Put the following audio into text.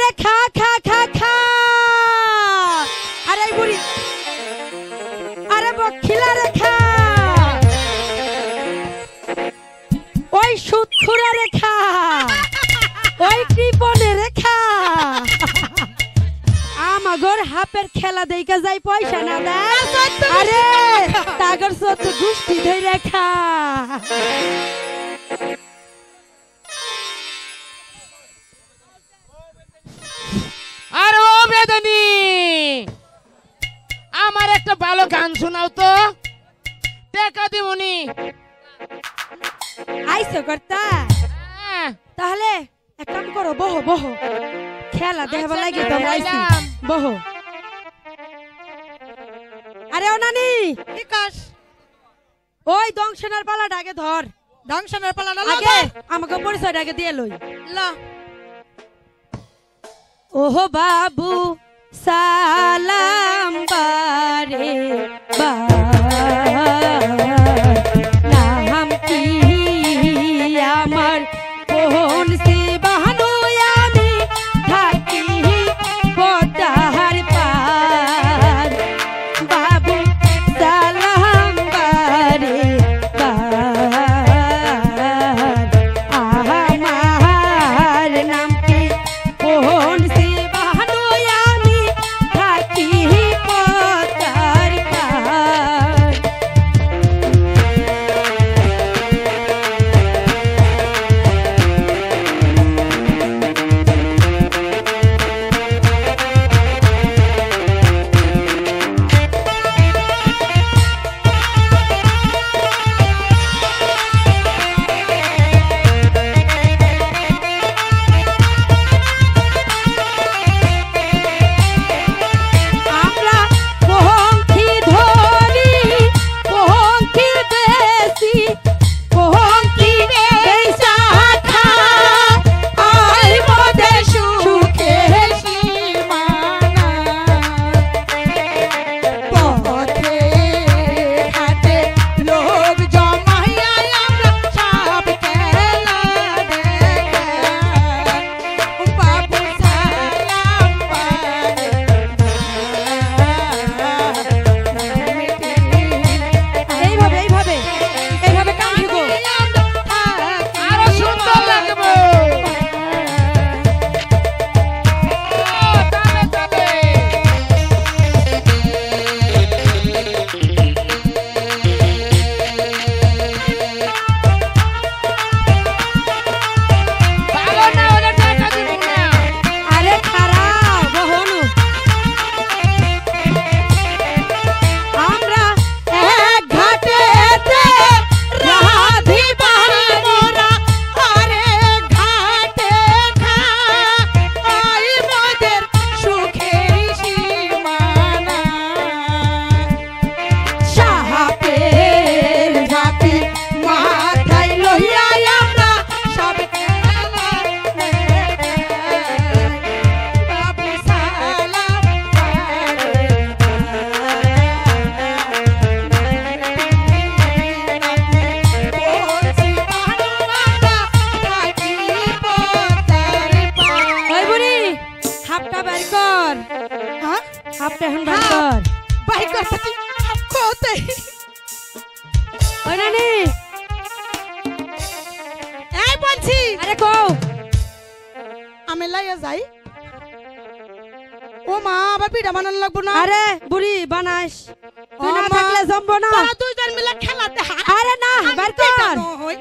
আরে খা খা খা খা আরে বুড়ি আরে বখিলা রে খা ওই সুৎখুরা রে খা ওই কৃপণে রে খা আমাগর হাপের খেলা দেইকা যাই পয়সা না দেয় আরে তাগর সত গুষ্টি ধইরা খা আরে ও বেদনি আমার একটা ভালো গান শোনাও তো টাকা দিবনি আইসো কর্তা তাহলে এক কাম করো বহো বহো খেলা দেখবা লাগি তো আইছি বহো আরে ও নানি বিকাশ ওই দংশনের পালাটা আগে ধর দংশনের পালাটা আগে আমাকে পরিচয়টা আগে দিয়ে লই লা ওহো বাবু সালাম বারে নাম কি আমার কোন সে বাহানো আমি থাকি পদ্মার পার বাবু সালাম বারে আমার নাম কি কোন সে বাহানো আমি থাকি পদ্মার পার আমরা পহংকি ধরি পহংকি বেশি পহংকি বেশা খা আই মদে সুখে সীমানা পথে ঘাটে লোক জমাইয়া আমরা সব খেলা দেখা বাবু সালাম এইভাবে এইভাবে এইভাবে কাম দিব আরো সুন্দর লাগবে তবে তবে ভালো না হলে টাকা দিব না আরে খারাপ বহনু আমরা এক ঘাটেতে রাধি বাড়ি মোরা আরে ঘাটে খা আই মোদের সুখের সীমানা সাহাপের ঝাঁপি মাথায় লইয়া আমরা সব খেলা বাবু সালাম ওই বুড়ি হাপটা বের কর হ্যাঁ হাপটা এখন বের কর বাইক করতে কোতে ওই নানি এই বলছি আরে কও আমি লাইয়া যাই ও মা আবার পিঠা বানানো লাগবো না আরে বুড়ি বানাস তুই না ও মা, থাকলে জমবো না তোরা দুইজন মিলে খেলাতে আরে না বের কর হই